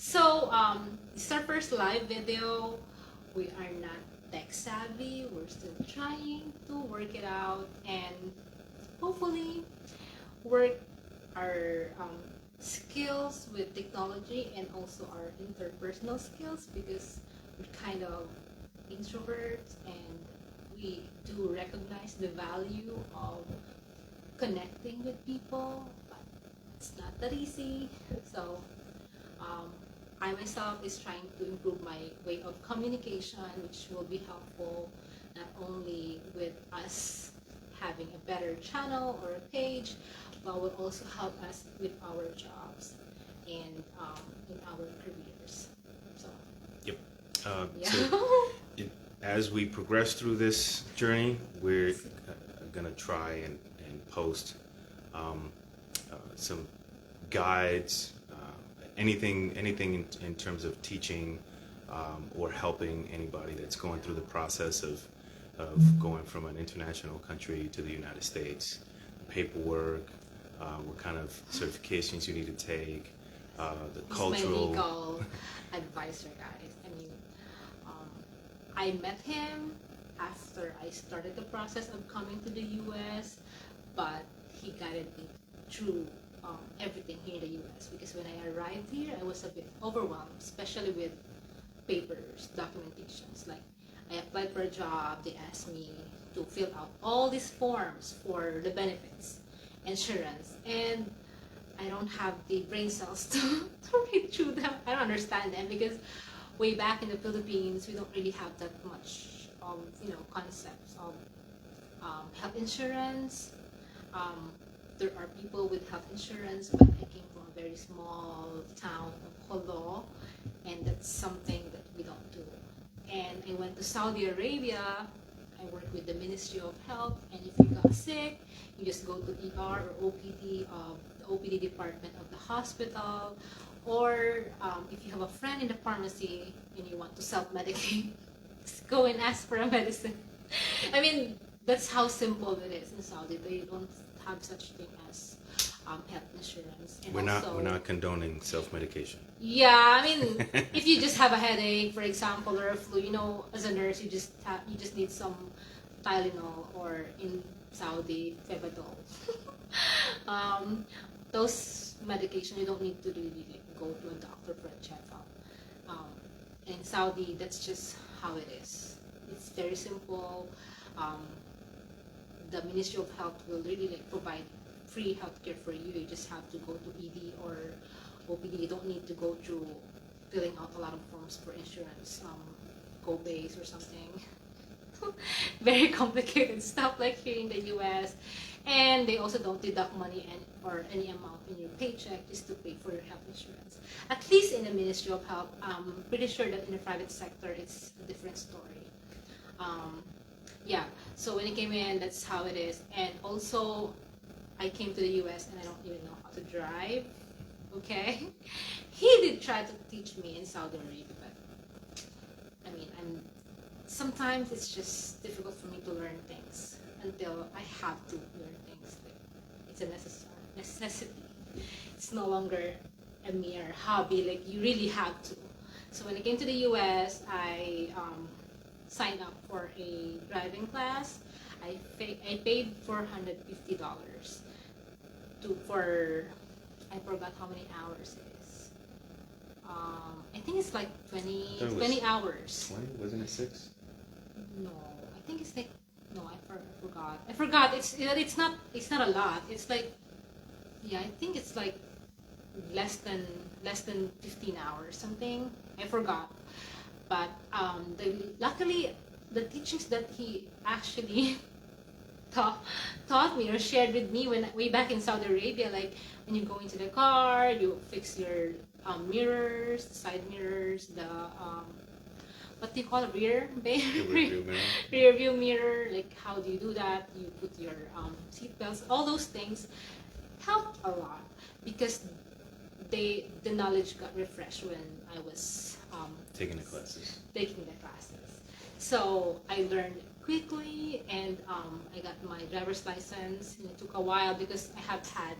It's our first live video. We are not tech savvy. We're still trying to work it out and hopefully work our skills with technology and also our interpersonal skills, because we're kind of introverts and we do recognize the value of connecting with people, but it's not that easy. So I myself is trying to improve my way of communication, which will be helpful not only with us having a better channel or a page, but will also help us with our jobs and in our careers. So. Yep. Yeah. So as we progress through this journey, we're gonna try and post some guides, anything in terms of teaching or helping anybody that's going through the process of going from an international country to the United States, paperwork, what kind of certifications you need to take, the cultural. He's my legal advisor, guys. I mean, I met him after I started the process of coming to the U.S., but he guided me through everything here in the U.S. because when I arrived here, I was a bit overwhelmed, especially with papers, documentations. Like, I applied for a job, they asked me to fill out all these forms for the benefits, insurance, and I don't have the brain cells to read through them. I don't understand them because way back in the Philippines, we don't really have that much concepts of health insurance. There are people with health insurance, but I came from a very small town of Holo, and that's something that we don't do. And I went to Saudi Arabia. I worked with the Ministry of Health, and if you got sick, you just go to ER or OPD of the OPD department of the hospital, or if you have a friend in the pharmacy and you want to self-medicate, just go and ask for a medicine. I mean, that's how simple it is in Saudi. They don't have such thing as health insurance. And we're not condoning self-medication. Yeah, I mean, if you just have a headache, for example, or a flu, as a nurse, you just need some Tylenol, or in Saudi, Fevadol. Those medication, you don't need to really go to a doctor for a checkup. In Saudi, that's just how it is. It's very simple. The Ministry of Health will really provide free healthcare for you. You just have to go to ED or OPD. You don't need to go through filling out a lot of forms for insurance, co-pays or something. Very complicated stuff like here in the US. And they also don't deduct money or any amount in your paycheck just to pay for your health insurance. At least in the Ministry of Health, I'm pretty sure that in the private sector, it's a different story. Yeah, so when I came in, that's how it is. And also, I came to the US and I don't even know how to drive. Okay? He did try to teach me in Saudi Arabia, but I mean, sometimes it's just difficult for me to learn things until I have to learn things. It's a necessity. It's no longer a mere hobby, like you really have to. So when I came to the US, I signed up for a driving class. I paid $450 for, I forgot how many hours it is. I think it's like 20 hours. 20? Wasn't it 6? No, I think it's like, no, I forgot. It's not a lot. It's like, yeah, I think it's like less than 15 hours something. I forgot. But luckily, the teachings that he actually taught me or shared with me way back in Saudi Arabia, like when you go into the car, you fix your mirrors, side mirrors, the what do you call it, rear view mirror, like how do you do that? You put your seat belts, all those things helped a lot because the knowledge got refreshed when I was taking the classes. So I learned quickly, and I got my driver's license. And it took a while because I have had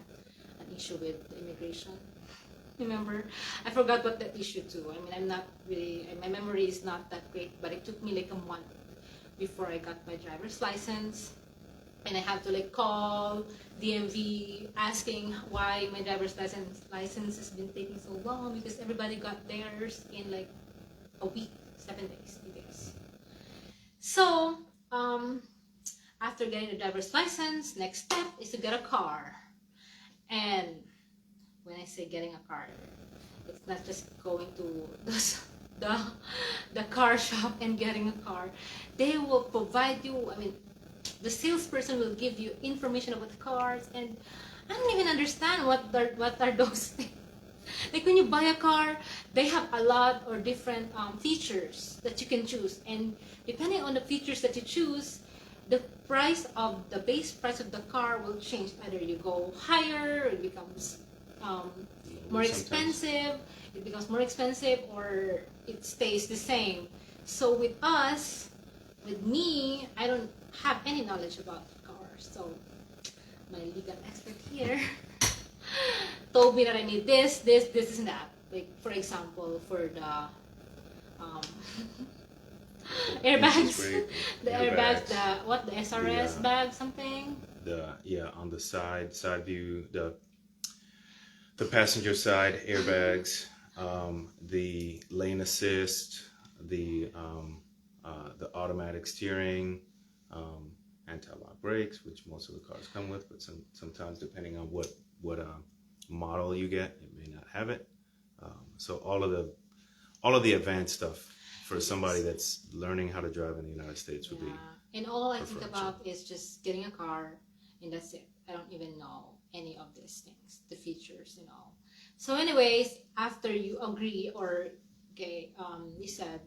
an issue with the immigration. Remember, I forgot what that issue too. I mean, I'm not really, my memory is not that great, but it took me like a month before I got my driver's license. And I have to like call DMV asking why my driver's license has been taking so long, because everybody got theirs in like a week, 7 days, 8 days. So, after getting the driver's license, next step is to get a car. And when I say getting a car, it's not just going to the car shop and getting a car. They will provide you, I mean, the salesperson will give you information about the cars, and I don't even understand what are those things. Like when you buy a car, they have a lot or different features that you can choose, and depending on the features that you choose, the base price of the car will change. Either you go higher, it becomes more expensive, or it stays the same. So with me, I don't have any knowledge about cars. So my legal expert here told me that I need this, and that. Like for example, for the airbags, the airbags, the SRS bag, something. On the side view, the passenger side airbags, the lane assist, the automatic steering, anti-lock brakes, which most of the cars come with, but sometimes depending on what model you get, it may not have it. So all of the advanced stuff for somebody that's learning how to drive in the United States would be. And all I think about is just getting a car, and that's it. I don't even know any of these things, the features and all. So anyways, after you agree, or you said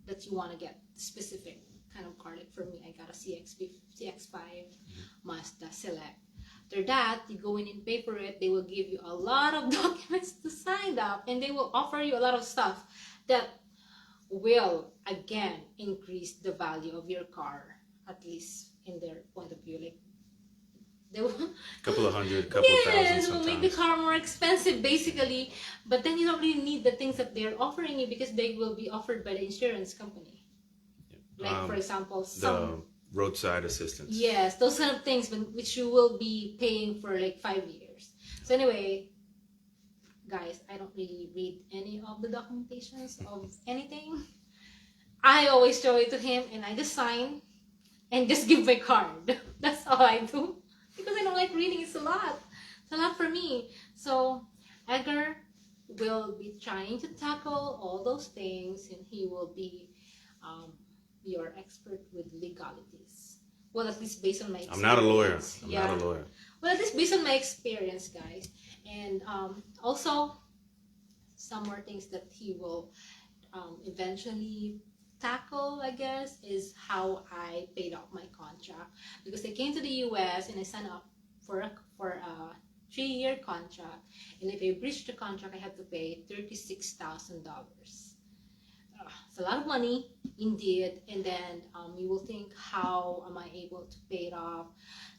that you want to get specific kind of car. Like for me, I got a CX-5 Mazda Select. After that, you go in and pay for it. They will give you a lot of documents to sign up, and they will offer you a lot of stuff that will again increase the value of your car, at least in their point of view. Like they will couple of hundred, couple of thousand sometimes. Will make the car more expensive basically, but then you don't really need the things that they're offering you, because they will be offered by the insurance company. Like for example, the roadside assistance. Yes, those kind of things, which you will be paying for like 5 years. So anyway, guys, I don't really read any of the documentations of anything. I always show it to him, and I just sign and just give my card. That's all I do, because I don't like reading. It's a lot for me. So Edgar will be trying to tackle all those things, and he will be your expert with legalities. Well, at least based on my experience. I'm not a lawyer. I'm not a lawyer. Well, at least based on my experience, guys. And also, some more things that he will eventually tackle, I guess, is how I paid off my contract. Because I came to the US and I signed up for a 3-year contract. And if I breach the contract, I have to pay $36,000. It's a lot of money, indeed. And then you will think, how am I able to pay it off?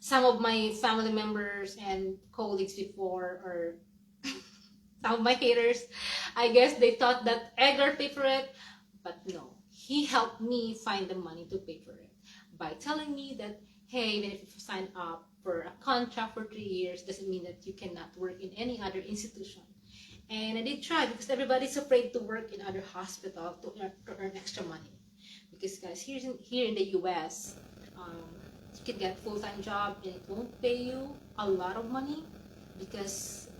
Some of my family members and colleagues before, or some of my haters, I guess they thought that Edgar paid for it, but no. He helped me find the money to pay for it by telling me that, hey, even if you sign up for a contract for 3 years, doesn't mean that you cannot work in any other institution. And I did try, because everybody's afraid to work in other hospitals to earn extra money. Because guys, here in the US, you can get a full-time job and it won't pay you a lot of money because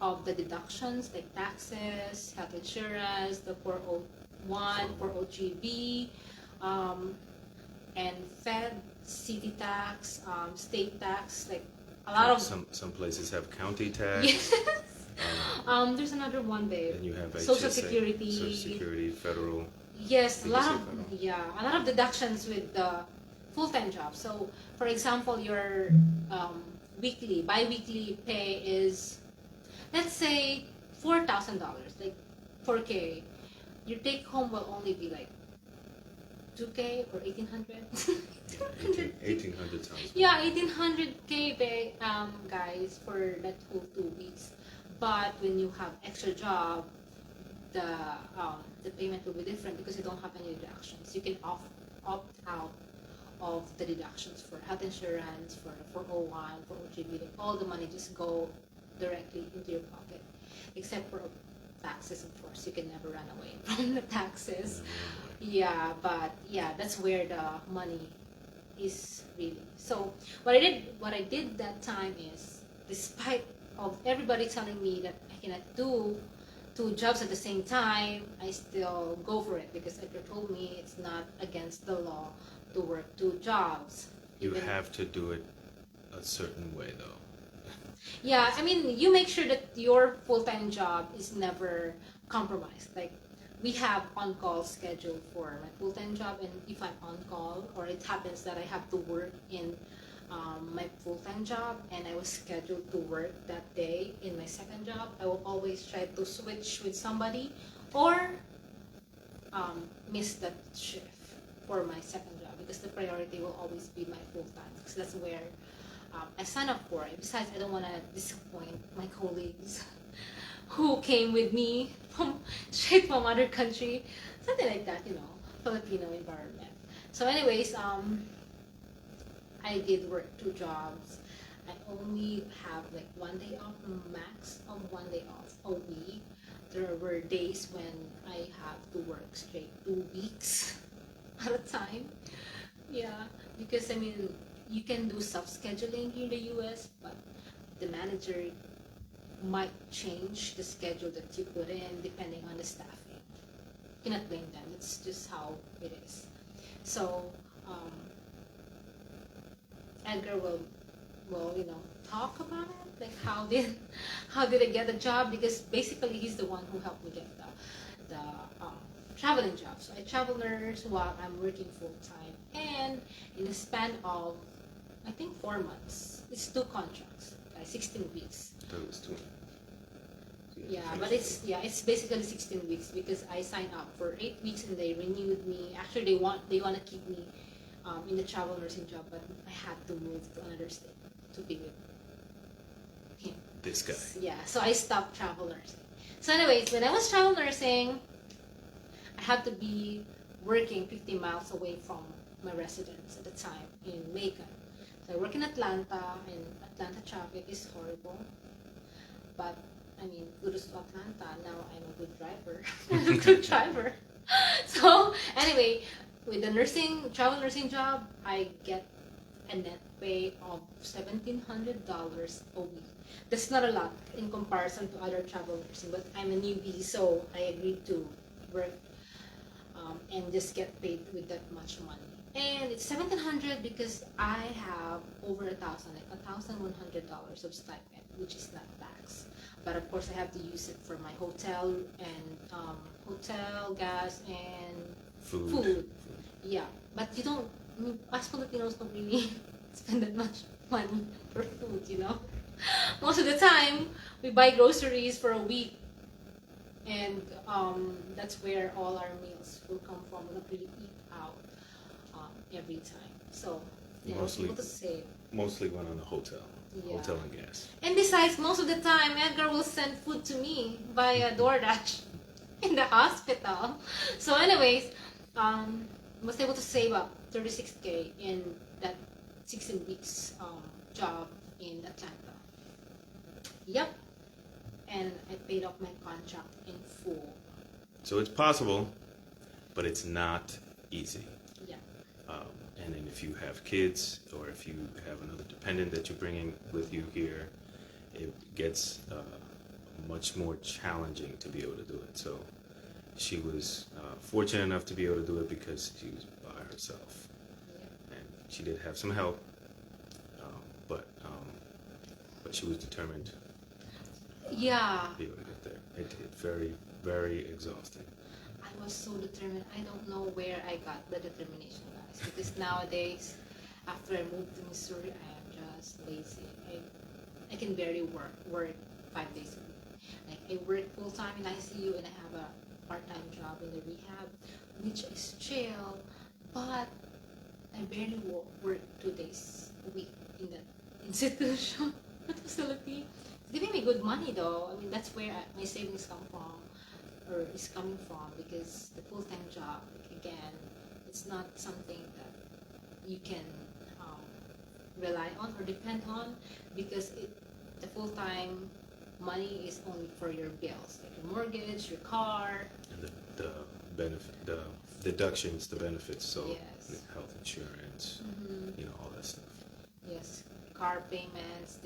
of the deductions like taxes, health insurance, the 401, 403B, and Fed, city tax, state tax, like a lot of... Some places have county tax. Yes. There's another one, babe. And you have HSA, Social Security, federal. Yes, a lot of deductions with the full-time job. So, for example, your bi-weekly pay is, let's say, $4,000, like $4K. Your take-home will only be like $2K or $1,800. 1,800 sounds. Yeah, $1,800K, guys, for that whole 2 weeks. But when you have extra job, the the payment will be different because you don't have any deductions. You can opt out of the deductions for health insurance, for 401, for OGB. All the money just go directly into your pocket, except for taxes, of course. You can never run away from the taxes. Yeah, but yeah, that's where the money is really. So what I did that time is, despite of everybody telling me that I cannot do two jobs at the same time, I still go for it because Edgar told me it's not against the law to work two jobs. You have to do it a certain way, though. Yeah, I mean, you make sure that your full-time job is never compromised. Like, we have on-call scheduled for my full-time job, and if I'm on call or it happens that I have to work in my full-time job and I was scheduled to work that day in my second job, I will always try to switch with somebody or miss that shift for my second job because the priority will always be my full-time because that's where I signed up for it. Besides, I don't want to disappoint my colleagues who came with me straight from other country, something like that, Filipino environment. So anyways, I did work two jobs. I only have like 1 day off, max of 1 day off a week. There were days when I have to work straight 2 weeks at a time. Yeah, because I mean, you can do self-scheduling here in the US, but the manager might change the schedule that you put in depending on the staffing. You cannot blame them. It's just how it is. So Edgar will talk about it, like how did I get the job, because basically he's the one who helped me get the traveling job. So I travel nurse while I'm working full time, and in the span of I think 4 months, it's 2 contracts, like 16 weeks. That was 2. Yeah, but it's basically 16 weeks because I signed up for 8 weeks and they renewed me. Actually, they want to keep me in the travel nursing job, but I had to move to another state to be with him. This guy. Yeah, so I stopped travel nursing. So anyways, when I was travel nursing, I had to be working 50 miles away from my residence at the time in Macon. So I work in Atlanta, and Atlanta traffic is horrible. But I mean, kudos to Atlanta. Now I'm a good driver. I'm a good driver. So anyway, with the travel nursing job, I get a net pay of $1,700 a week. That's not a lot in comparison to other travel nursing, but I'm a newbie, so I agreed to work and just get paid with that much money. And it's $1,700 because I have over $1,000, like $1,100 of stipend, which is not tax. But of course, I have to use it for my hotel and hotel, gas, and food. Yeah, but you don't. I mean, us Filipinos don't really spend that much money for food, Most of the time, we buy groceries for a week, and that's where all our meals will come from. We don't really eat out every time. So, yeah, Mostly, able to save. Mostly went on the hotel. Yeah. Hotel and gas. And besides, most of the time, Edgar will send food to me via DoorDash in the hospital. So anyways, was able to save up $36K in that 16 weeks job in Atlanta. Yep. And I paid off my contract in full. So it's possible, but it's not easy. Yeah. And then if you have kids or if you have another dependent that you're bringing with you here, it gets much more challenging to be able to do it. So she was fortunate enough to be able to do it because she was by herself. Yeah. And she did have some help, but she was determined. Yeah. To be able to get there. It very, very exhausting. I was so determined. I don't know where I got the determination, guys. Because nowadays, after I moved to Missouri, I am just lazy. I can barely work 5 days a week. Like, I work full time in ICU and I have a part-time job in the rehab, which is chill, but I barely work 2 days a week in that institution, that facility. giving me good money though. I mean, that's where my savings come from, or is coming from, because the full-time job, like, again, it's not something that you can um, rely on or depend on, because the full-time money is only for your bills, like your mortgage, your car. And the benefit, the deductions, the benefits, so Yes. health insurance, Mm-hmm. all that stuff. Yes, car payments.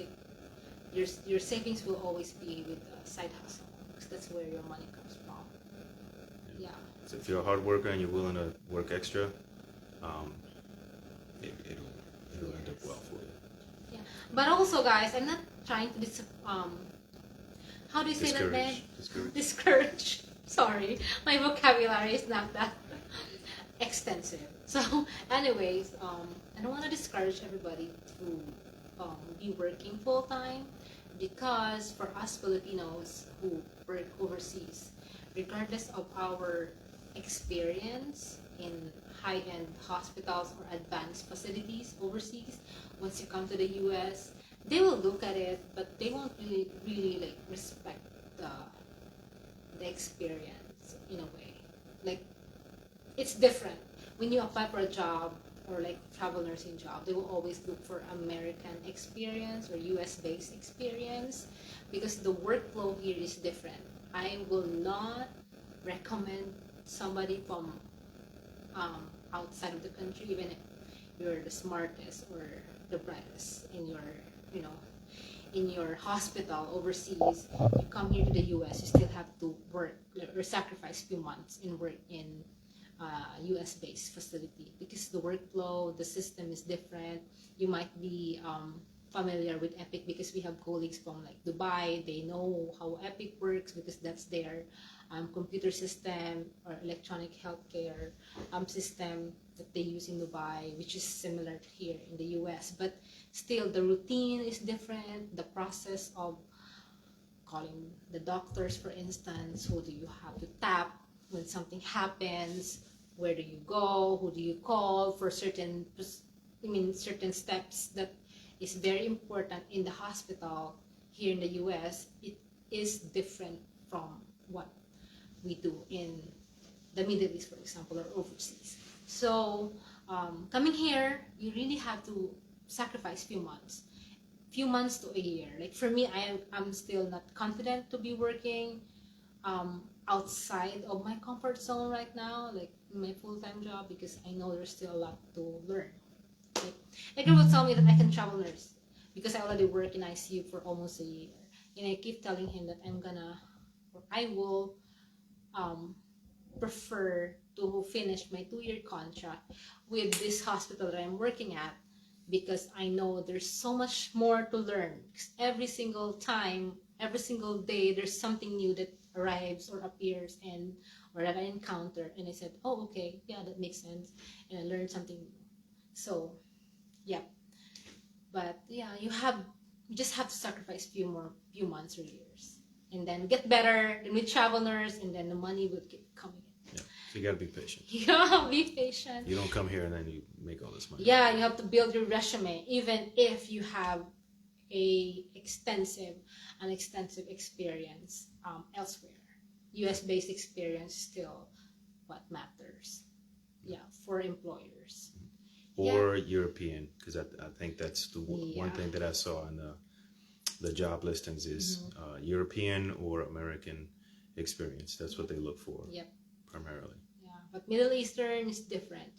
Your savings will always be with a side hustle, because that's where your money comes from. Yeah. So if you're a hard worker and you're willing to work extra, it'll end up well for you. Yeah. But also, guys, I'm not trying to how do you say that, man? Discourage. Sorry, my vocabulary is not that extensive. So, anyways, I don't want to discourage everybody to be working full time, because for us Filipinos who work overseas, regardless of our experience in high-end hospitals or advanced facilities overseas, once you come to the US, they will look at it, but they won't really like respect the experience in a way. Like, it's different when you apply for a job or like travel nursing job. They will always look for American experience or US based experience, because the workflow here is different. I will not recommend somebody from outside of the country, even if you're the smartest or the brightest in your, you know, in your hospital overseas. You come here to the US, you still have to work or sacrifice few months in work in US based facility, because the workflow, the system is different. You might be familiar with Epic, because we have colleagues from like Dubai. They know how Epic works, because that's their computer system or electronic healthcare system that they use in Dubai, which is similar to here in the US. But still, the routine is different. The process of calling the doctors, for instance, who do you have to tap when something happens? Where do you go? Who do you call for certain steps that is very important in the hospital here in the US? It is different from what we do in the Middle East, for example, or overseas. So coming here, you really have to sacrifice few months to a year. Like for me, I'm still not confident to be working outside of my comfort zone right now, like my full-time job, because I know there's still a lot to learn. Like it will tell me that I can travel nurse, because I already work in ICU for almost a year, and I keep telling him that I will prefer to finish my 2-year contract with this hospital that I'm working at, because I know there's so much more to learn. Every single time, every single day, there's something new that arrives or appears or that I encounter, and I said, oh, okay, yeah, that makes sense, and I learned something new. So, yeah. But yeah, you just have to sacrifice few months or years, and then get better, then with travel nurse, and then the money will keep coming in. Yeah. So you gotta be patient. Yeah, be patient. You don't come here and then you make all this money. Yeah, you have to build your resume, even if you have an extensive experience elsewhere. US-based experience still what matters. Yeah, for employers. Or European, because I think that's the one thing that I saw in the job listings is European or American experience. That's what they look for. Yep. Primarily. Yeah, but Middle Eastern is different,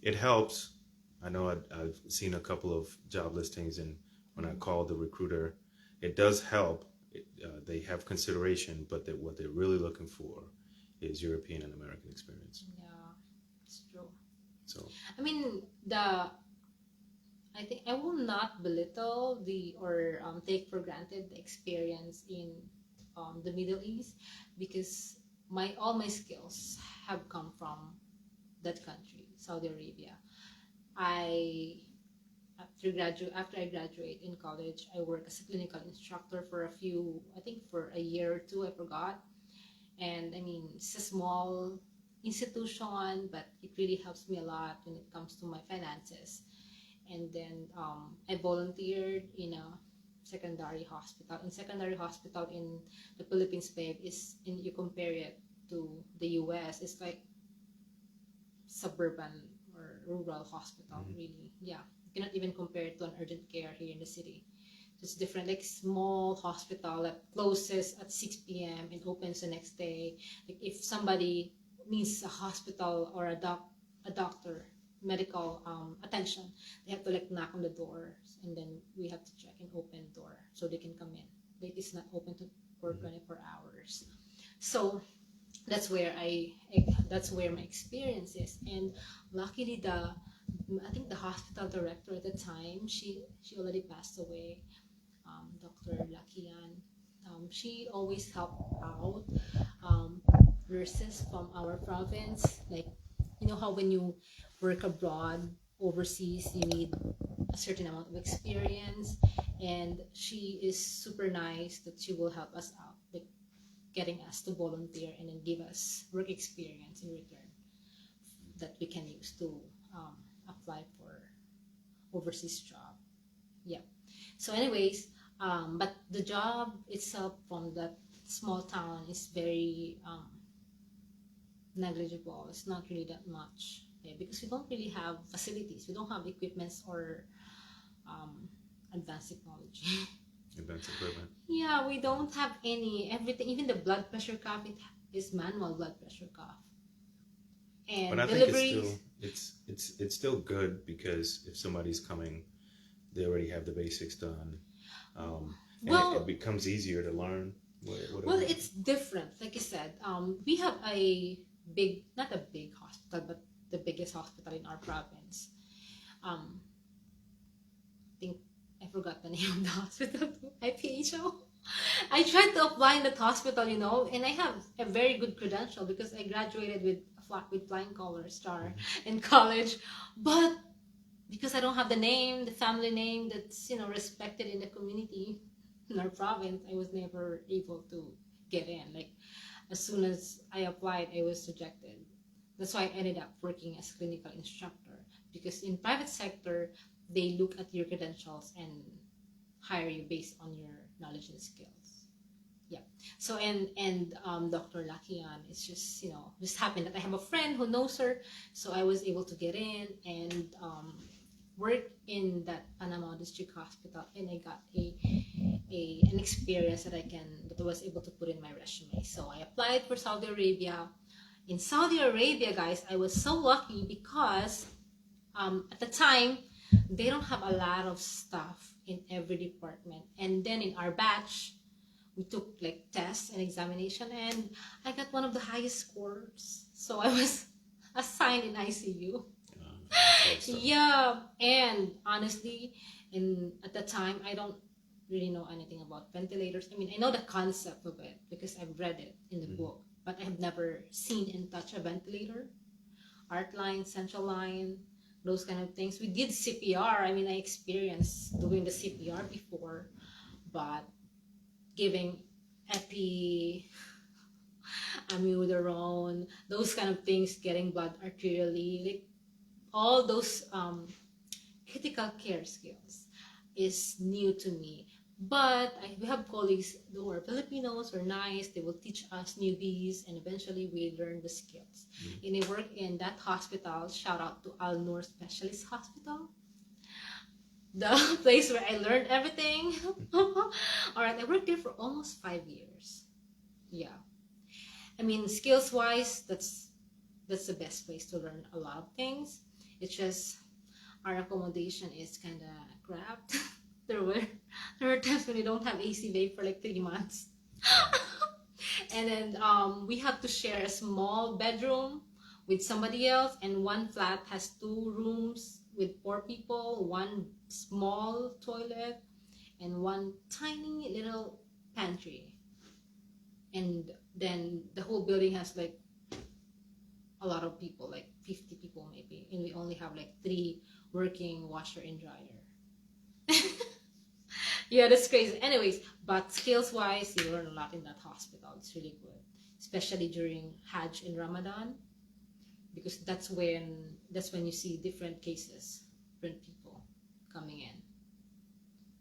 It helps. I know I've seen a couple of job listings, and when I call the recruiter, it does help. They have consideration, but what they're really looking for is European and American experience. Yeah, it's true. So I mean, I think I will not belittle or take for granted the experience in the Middle East, because all my skills have come from that country, Saudi Arabia. After I graduate in college, I work as a clinical instructor for for a year or two, I forgot. And I mean, it's a small institution, but it really helps me a lot when it comes to my finances. And then I volunteered in a secondary hospital. In secondary hospital in the Philippines, babe, is in you compare it to the US, it's like suburban or rural hospital, really. Yeah, you cannot even compare it to an urgent care here in the city. It's different, like small hospital that closes at 6 p.m. and opens the next day. Like if somebody needs a hospital or a doctor, medical attention, they have to like knock on the doors, and then we have to check and open the door so they can come in. Like it's not open for 24 hours. So that's where that's where my experience is. And luckily I think the hospital director at the time, she already passed away, Dr. Lakian. She always helped out nurses from our province. Like, you know how when you work abroad, overseas, you need a certain amount of experience. And she is super nice that she will help us out, like getting us to volunteer and then give us work experience in return that we can use to apply for overseas job. Yeah. So anyways, but the job itself from that small town is very negligible. It's not really that much, yeah, because we don't really have facilities. We don't have equipments or advanced technology. Advanced equipment. Yeah, we don't have any. Everything, even the blood pressure cuff, it is manual blood pressure cuff. And but I deliveries. think it's still good, because if somebody's coming, they already have the basics done, and Well, it becomes easier to learn. Well, it's different. Like I said, we have a big, not a big hospital, but the biggest hospital in our province. I think I forgot the name of the hospital. IPHO. I tried to apply in that hospital, you know, and I have a very good credential because I graduated with flying color star in college, but because I don't have the name, the family name that's, you know, respected in the community in our province, I was never able to get in. Like as soon as I applied, I was rejected. That's why I ended up working as clinical instructor, because in private sector they look at your credentials and hire you based on your knowledge and skills. Yeah. So and Dr. Lakian, it's just, you know, just happened that I have a friend who knows her, so I was able to get in and work in that Panama District Hospital, and I got an experience that I was able to put in my resume. So I applied for Saudi Arabia. In Saudi Arabia, guys, I was so lucky because at the time they don't have a lot of staff in every department, and then in our batch we took like tests and examination, and I got one of the highest scores, so I was assigned in ICU. Yeah, and honestly, at the time I don't really know anything about ventilators. I mean, I know the concept of it because I've read it in the book, but I have never seen and touched a ventilator, art line, central line, those kind of things. We did CPR. I mean, I experienced doing the CPR before, but giving epi, amiodarone, those kind of things, getting blood arterially, like all those critical care skills is new to me. But we have colleagues who are Filipinos, are nice. They will teach us newbies, and eventually we learn the skills. And I work in that hospital. Shout out to Al Noor Specialist Hospital, the place where I learned everything. All right, I worked there for almost 5 years. Yeah, I mean, skills wise, that's the best place to learn a lot of things. It's just our accommodation is kind of crap. there were times when we don't have AC babe for like 3 months. And then we have to share a small bedroom with somebody else, and one flat has 2 rooms with 4 people, one small toilet, and one tiny little pantry. And then the whole building has like a lot of people, like 50 people maybe, and we only have like 3 working washer and dryer. Yeah, that's crazy. Anyways, but skills wise, you learn a lot in that hospital. It's really good, especially during Hajj and Ramadan, because that's when you see different cases, different people coming in.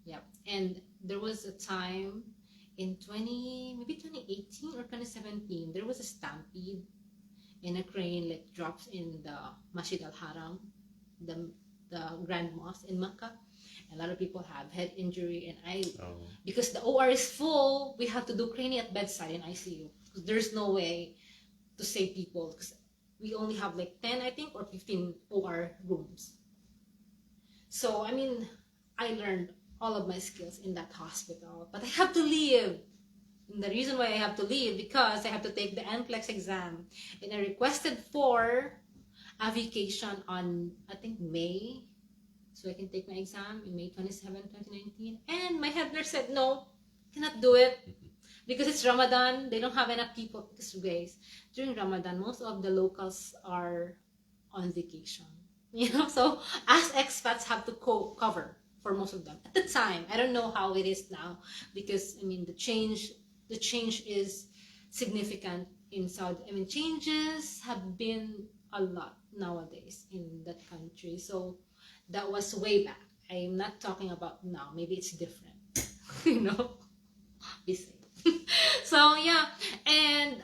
Yep. And there was a time in 2018 or 2017, there was a stampede, and a crane like drops in the Masjid Al Haram, the Grand Mosque in Mecca. A lot of people have head injury, and because the OR is full, we have to do crane at bedside in ICU. There's no way to save people because we only have like 10, I think, or 15 OR rooms. So I mean, I learned all of my skills in that hospital, but I have to leave. And the reason why I have to leave because I have to take the NCLEX exam, and I requested for a vacation on, I think, May, so I can take my exam in May 27, 2019. And my head nurse said, no, cannot do it because it's Ramadan. They don't have enough people. Because guys, during Ramadan, most of the locals are on vacation. So as expats have to cover for most of them. At the time, I don't know how it is now because, I mean, the change is significant in Saudi. I mean, changes have been a lot nowadays in that country. So that was way back. I'm not talking about now. Maybe it's different. Be safe. So yeah, and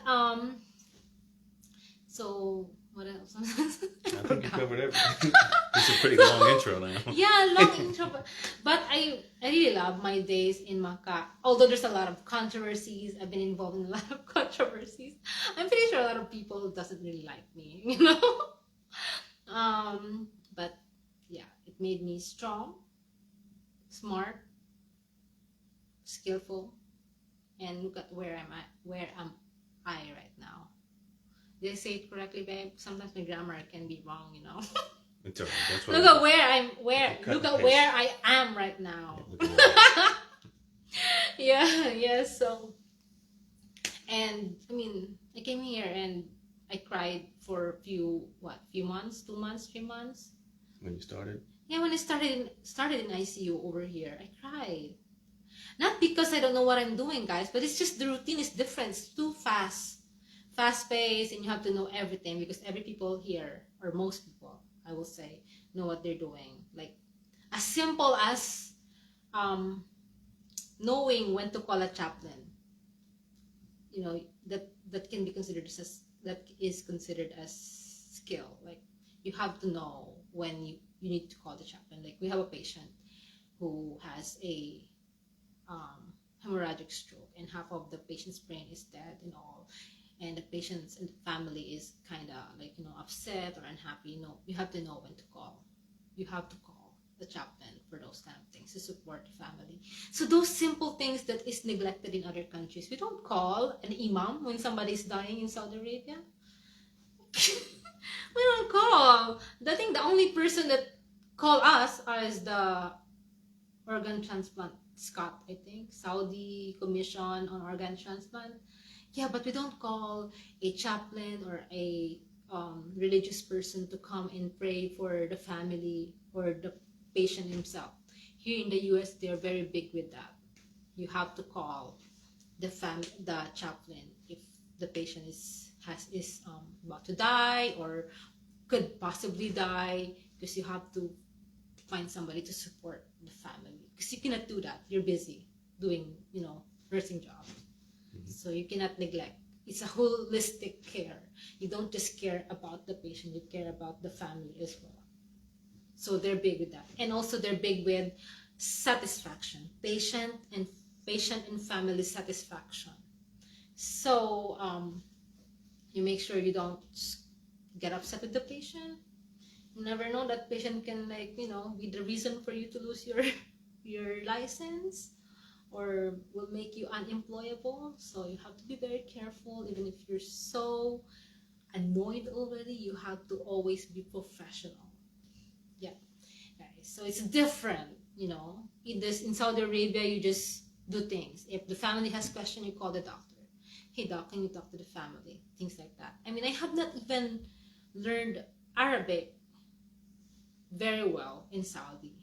so what else? I think you covered everything. It's a pretty long intro now. Yeah, long intro, but I really love my days in Makkah. Although there's a lot of controversies, I've been involved in a lot of controversies. I'm pretty sure a lot of people doesn't really like me, But yeah, it made me strong, smart, skillful, and look at where am I right now. Did I say it correctly, babe? Sometimes my grammar can be wrong, It's all right. That's why Look at where I am right now. Yeah, so, and I mean, I came here and I cried for a few months, 2 months, 3 months. When you started? Yeah, when I started in ICU over here, I cried. Not because I don't know what I'm doing, guys, but it's just the routine is different. It's too fast-paced, and you have to know everything because every people here, or most people, I will say, know what they're doing. Like, as simple as knowing when to call a chaplain. That can be considered as skill. Like, you have to know when you need to call the chaplain. Like, we have a patient who has a hemorrhagic stroke, and half of the patient's brain is dead and all, and the patient's and the family is kind of like upset or unhappy. You have to know when to call. You have to call the chaplain for those kind of things to support the family. So those simple things that is neglected in other countries. We don't call an imam when somebody is dying in Saudi Arabia. We don't call. I think the only person that call us is the organ transplant Scott, I think, Saudi Commission on Organ Transplant. Yeah, but we don't call a chaplain or a religious person to come and pray for the family or the patient himself. Here in the US, they're very big with that. You have to call the chaplain if the patient is about to die or could possibly die, because you have to find somebody to support the family, because you cannot do that. You're busy doing nursing jobs. So you cannot neglect. It's a holistic care. You don't just care about the patient, you care about the family as well. So they're big with that. And also they're big with satisfaction, patient and family satisfaction. So you make sure you don't get upset with the patient. You never know, that patient can be the reason for you to lose your license, or will make you unemployable. So you have to be very careful. Even if you're so annoyed already, you have to always be professional. Yeah, guys. So it's different, in Saudi Arabia, you just do things. If the family has question, you call the doctor. Hey doc, can you talk to the family? Things like that. I mean, I have not even learned Arabic very well in Saudi,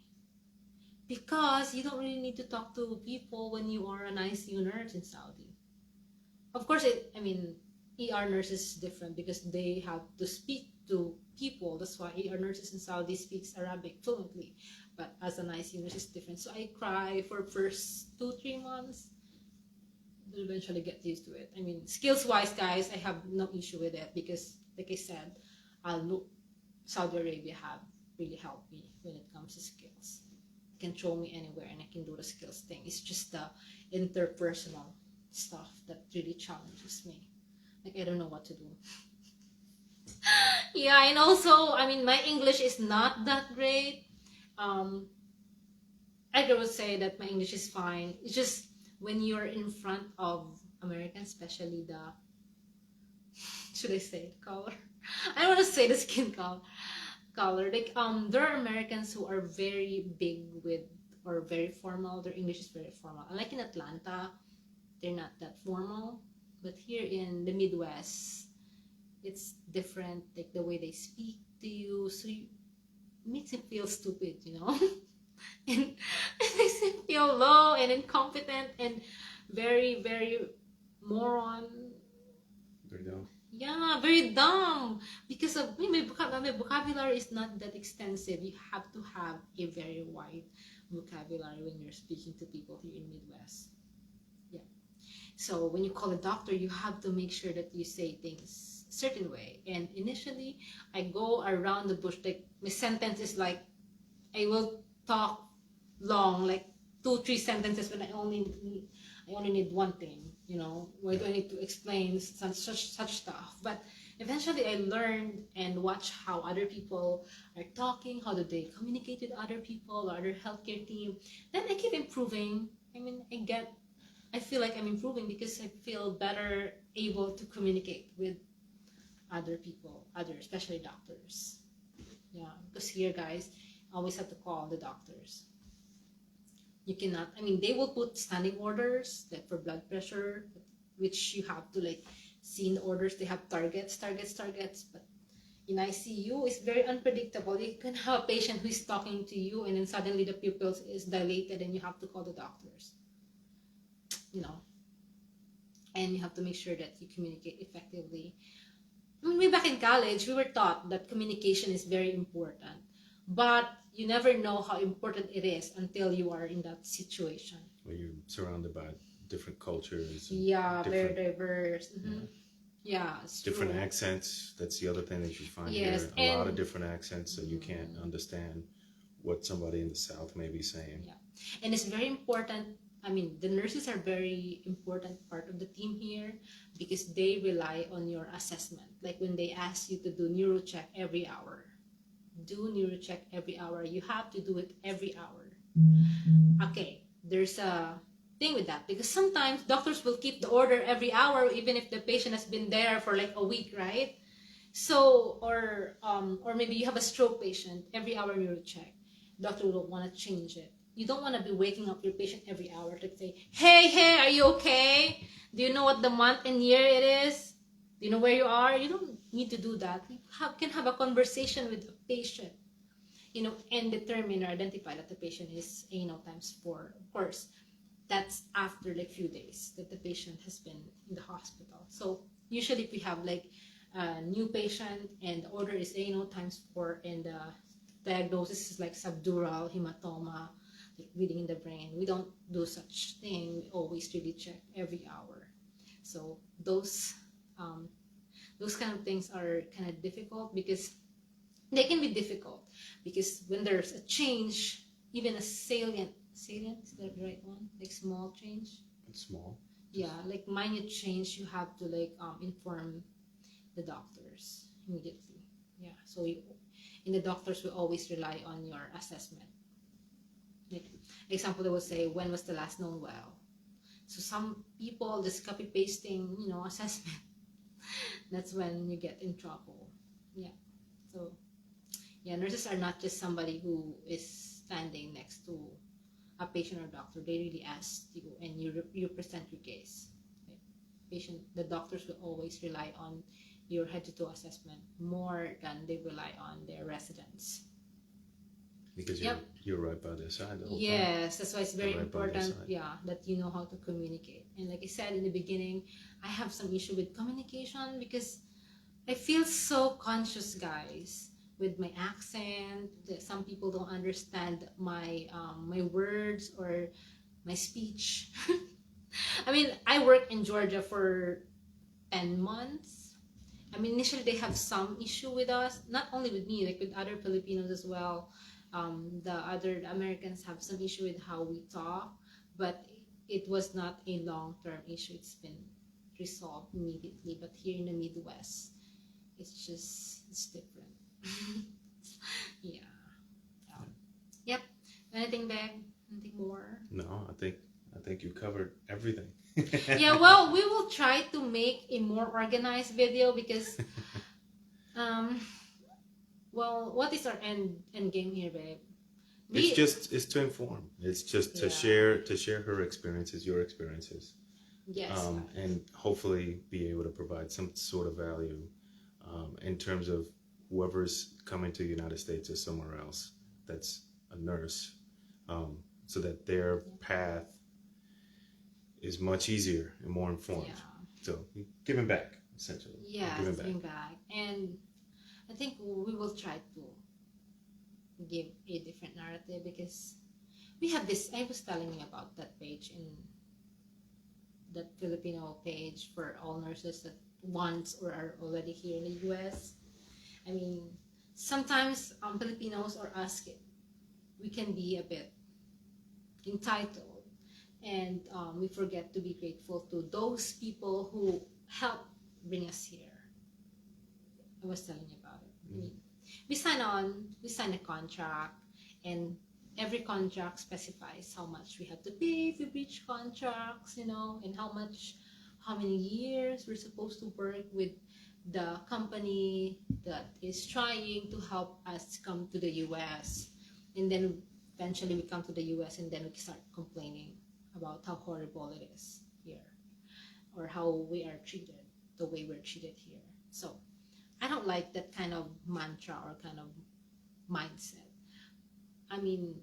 because you don't really need to talk to people when you are an ICU nurse in Saudi. Of course, ER nurses is different because they have to speak to people. That's why ER nurses in Saudi speaks Arabic fluently. but as an ICU nurse, it's different. So I cry for first 2-3 months. But eventually get used to it. I mean, skills wise, guys, I have no issue with it because, like I said, Saudi Arabia have really helped me when it comes to skills. They can throw me anywhere and I can do the skills thing. It's just the interpersonal stuff that really challenges me. Like, I don't know what to do. Yeah, and also, I mean, my English is not that great. I would say that my English is fine. It's just when you're in front of Americans, especially the, should I say color? I don't want to say the skin color. Like there are Americans who are very big with, or very formal. Their English is very formal. Unlike in Atlanta, they're not that formal. But here in the Midwest, it's different. Like the way they speak to you, so it makes you feel stupid, you know. And it makes him feel low and incompetent and very, very moron. Very dumb. Yeah, very dumb. Because of my vocabulary is not that extensive. You have to have a very wide vocabulary when you're speaking to people here in Midwest. Yeah. So when you call a doctor, you have to make sure that you say things a certain way. And initially, I go around the bush. Like my sentence is like, I will talk long, like 2-3 sentences when I only need one thing, you know. Why do I need to explain such stuff? But eventually I learned and watched how other people are talking, how do they communicate with other people or other healthcare team. Then I keep improving. I mean, I feel like I'm improving because I feel better able to communicate with other people, especially doctors. Yeah, because here, guys, always have to call the doctors. You cannot, I mean, they will put standing orders like for blood pressure, which you have to like see in the orders. They have targets, but in ICU it's very unpredictable. You can have a patient who is talking to you and then suddenly the pupils is dilated and you have to call the doctors, you know. And you have to make sure that you communicate effectively. I mean, way back in college, we were taught that communication is very important. But you never know how important it is until you are in that situation. Where you're surrounded by different cultures. Yeah, very diverse. Mm-hmm. Yeah, different true. Accents. That's the other thing that you find yes, here. A lot of different accents, so you can't understand what somebody in the South may be saying. Yeah, and it's very important. I mean, the nurses are very important part of the team here because they rely on your assessment. Like when they ask you to do neuro check every hour. Do neuro check every hour. You have to do it every hour. Okay, there's a thing with that because sometimes doctors will keep the order every hour even if the patient has been there for like a week, right? So or maybe you have a stroke patient, every hour neuro check. Doctor will want to change it. You don't want to be waking up your patient every hour to say, hey, are you okay? Do you know what the month and year it is? Do you know where you are? You don't need to do that. You can have a conversation with the patient, you know, and determine or identify that the patient is ANO times 4. Of course, that's after like few days that the patient has been in the hospital. So usually if we have like a new patient and the order is ANO times 4 and the diagnosis is like subdural hematoma, like bleeding in the brain, we don't do such thing. We always really check every hour. So those kind of things are kind of difficult because they can be difficult because when there's a change, even a salient is that the right one? Like small change? It's small. Yeah, like minute change, you have to like inform the doctors immediately. Yeah, so in the doctors will always rely on your assessment. Like example, they will say, when was the last known well? So some people just copy pasting, you know, assessment. That's when you get in trouble. Yeah. So yeah, nurses are not just somebody who is standing next to a patient or doctor. They really ask you and you present your case. Okay. The doctors will always rely on your head-to-toe assessment more than they rely on their residents. Because you're right by their side the whole time. Yes, that's why it's very right important, that you know how to communicate. And like I said in the beginning, I have some issue with communication because I feel so conscious, guys, with my accent. Some people don't understand my words or my speech. I mean, I worked in Georgia for 10 months. I mean, initially they have some issue with us, not only with me, like with other Filipinos as well. The other Americans have some issue with how we talk, but it was not a long-term issue. It's been resolved immediately. But here in the Midwest, it's different. Yeah. Yep. Anything, babe? Anything more? No, I think you covered everything. Yeah, well, we will try to make a more organized video because um well, what is our end game here, babe? It's to inform. It's just to share her experiences, your experiences, Yes. and hopefully be able to provide some sort of value in terms of whoever's coming to the United States or somewhere else that's a nurse, so that their path is much easier and more informed. Yeah. So giving back, essentially. Yeah, giving back. And I think we will try to give a different narrative because we have this. I was telling you about that page in that Filipino page for all nurses that wants or are already here in the US. I mean, sometimes Filipinos or us, we can be a bit entitled, and we forget to be grateful to those people who helped bring us here. I was telling you about it. I mean, we sign a contract, and every contract specifies how much we have to pay if we breach contracts, and how many years we're supposed to work with the company that is trying to help us come to the US. And then eventually we come to the US, and then we start complaining about how horrible it is here or how we are treated the way we're treated here. So I don't like that kind of mantra or kind of mindset. I mean,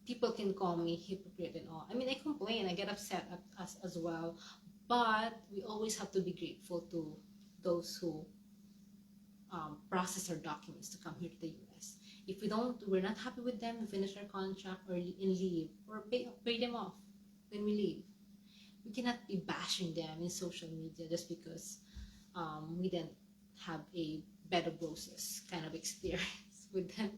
people can call me hypocrite and all. I mean, I complain, I get upset as well, but we always have to be grateful to those who process our documents to come here to the US. If we're not happy with them, we finish our contract and leave, or pay them off when we leave. We cannot be bashing them in social media just because we didn't have a bed of roses kind of experience with them.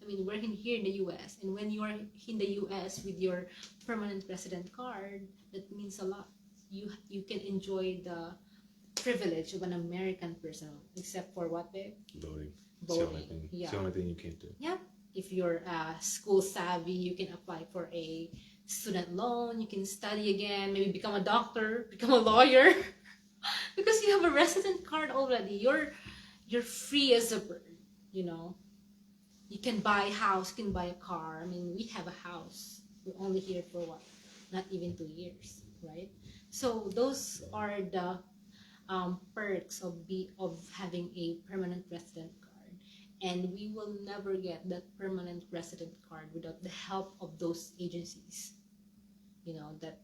I mean, we're here in the US, and when you are in the US with your permanent resident card, that means a lot. You can enjoy the privilege of an American person, except for what, babe? Voting. Voting. It's the only thing you can't do. Yeah. If you're school savvy, you can apply for a student loan. You can study again, maybe become a doctor, become a lawyer, because you have a resident card already. You're free as a bird. You can buy a house, you can buy a car. I mean, we have a house. We're only here for what? Not even 2 years, right? So those are the perks of having a permanent resident card, and we will never get that permanent resident card without the help of those agencies, that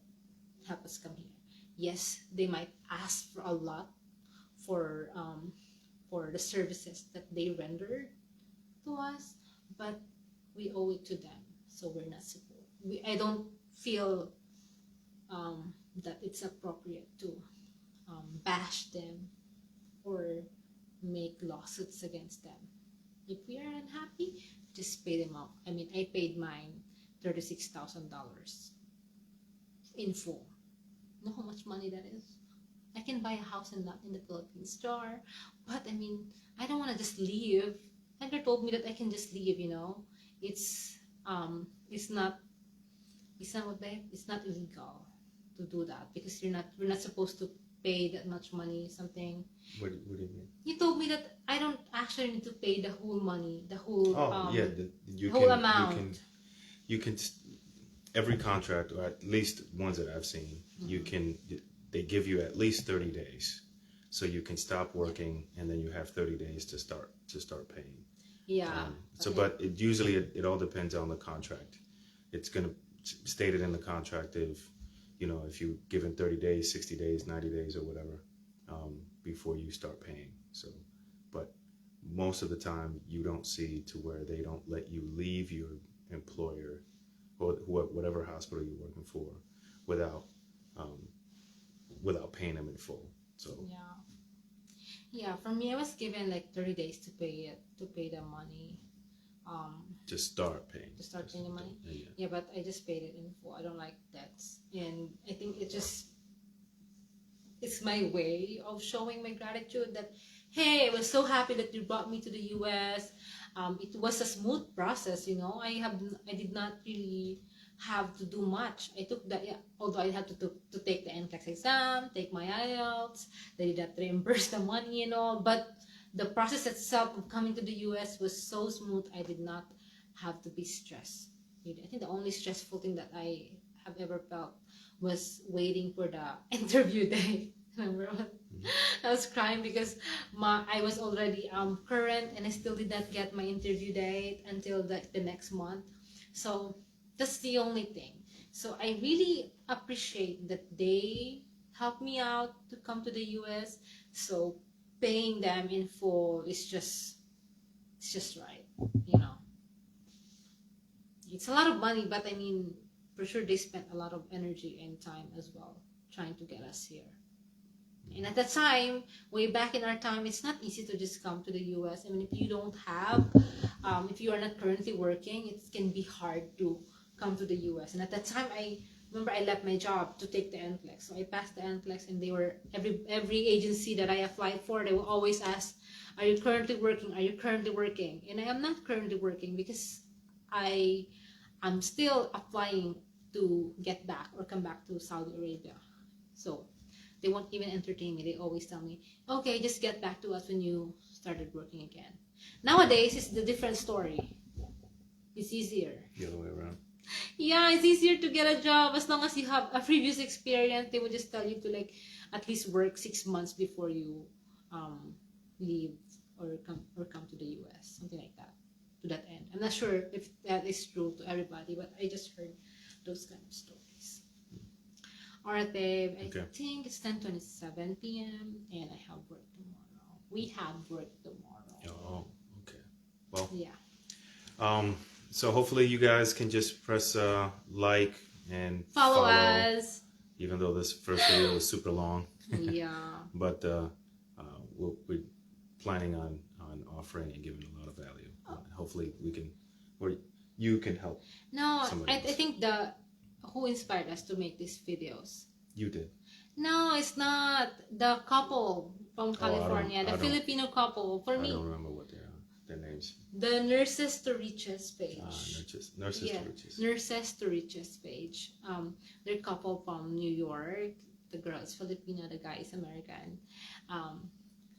help us come here. Yes, they might ask for a lot for the services that they render to us, but we owe it to them, so we're not supposed. I don't feel that it's appropriate to bash them or make lawsuits against them. If we are unhappy, just pay them off. I mean, I paid mine $36,000 in full. You know how much money that is? I can buy a house in the Philippines, sure, but I mean, I don't want to just leave. Edgar told me that I can just leave. It's not illegal to do that, because we're not supposed to pay that much money, something. What do you mean? He told me that I don't actually need to pay the whole money, the whole whole amount. You can every contract, or at least ones that I've seen, they give you at least 30 days, so you can stop working, and then you have 30 days to start paying. Yeah. But it all depends on the contract. It's gonna stated in the contract if you're given 30 days, 60 days, 90 days, or whatever, before you start paying. So, but most of the time you don't see to where they don't let you leave your employer or whatever hospital you're working for without without paying them in full. So yeah, for me, I was given like 30 days to pay the money. to start paying. To start paying the money. Yeah. Yeah, but I just paid it in full. I don't like debts, and I think it's my way of showing my gratitude that, hey, I was so happy that you brought me to the US. It was a smooth process, you know. I did not really have to do much. I took the, although I had to take the NCLEX exam, take my IELTS. They did not reimburse the money and all, but the process itself of coming to the US was so smooth. I did not have to be stressed. I think the only stressful thing that I have ever felt was waiting for the interview day. Remember what? I was crying because I was already current and I still did not get my interview date until the next month. So that's the only thing. So I really appreciate that they helped me out to come to the US. So paying them in full is just right, you know. It's a lot of money, but I mean, for sure they spent a lot of energy and time as well trying to get us here. And at that time, way back in our time, it's not easy to just come to the US. I mean, if you don't have, if you are not currently working, it can be hard to come to the US. And at that time, I remember I left my job to take the NCLEX. So I passed the NCLEX, and they were, every agency that I applied for, they will always ask, are you currently working? Are you currently working? And I am not currently working because I'm still applying to get back or come back to Saudi Arabia. So they won't even entertain me. They always tell me, okay, just get back to us when you started working again. Nowadays, it's the different story. It's easier. The other way around. Yeah, it's easier to get a job as long as you have a previous experience. They will just tell you to like at least work 6 months before you leave or come to the US, something like that. To that end, I'm not sure if that is true to everybody, but I just heard those kind of stories. Alright, babe. I think it's 10:27 p.m. and I have work tomorrow. We have work tomorrow. Oh, okay. Well, yeah. So hopefully you guys can just press like and follow us. Even though this first video was super long. Yeah. But we're planning on offering and giving a lot of value. Hopefully we can, or you can help. No, I think who inspired us to make these videos? You did. No, it's not. The couple from California, the Filipino couple. For me, I don't remember what their names. The Nurses to Riches page. Nurses to Riches. Nurses to Riches page. They're a couple from New York. The girl is Filipino, the guy is American.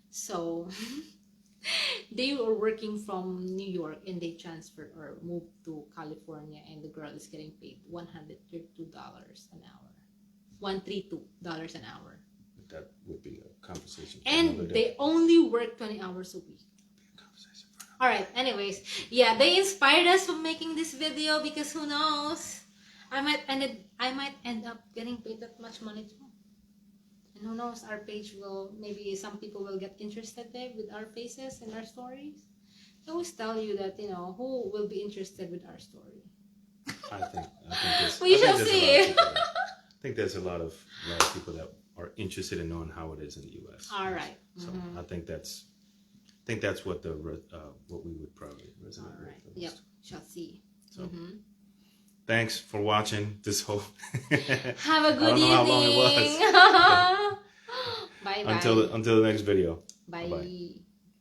So they were working from New York and they transferred or moved to California, and the girl is getting paid $132 an hour. $132 an hour. That would be a conversation. And they only work 20 hours a week. Alright, anyways, yeah, they inspired us for making this video because who knows, I might end up getting paid that much money too. And who knows, our page will, maybe some people will get interested there with our faces and our stories. I always tell you that, you know, who will be interested with our story. I think we shall see. I think there's a lot of people that are interested in knowing how it is in the U.S. All right. So I think that's what what we would probably resonate with. All right. Yep. Shall see. So thanks for watching this whole. Have a good evening. I don't know how long it was. Bye. Until the next video. Bye. Bye-bye.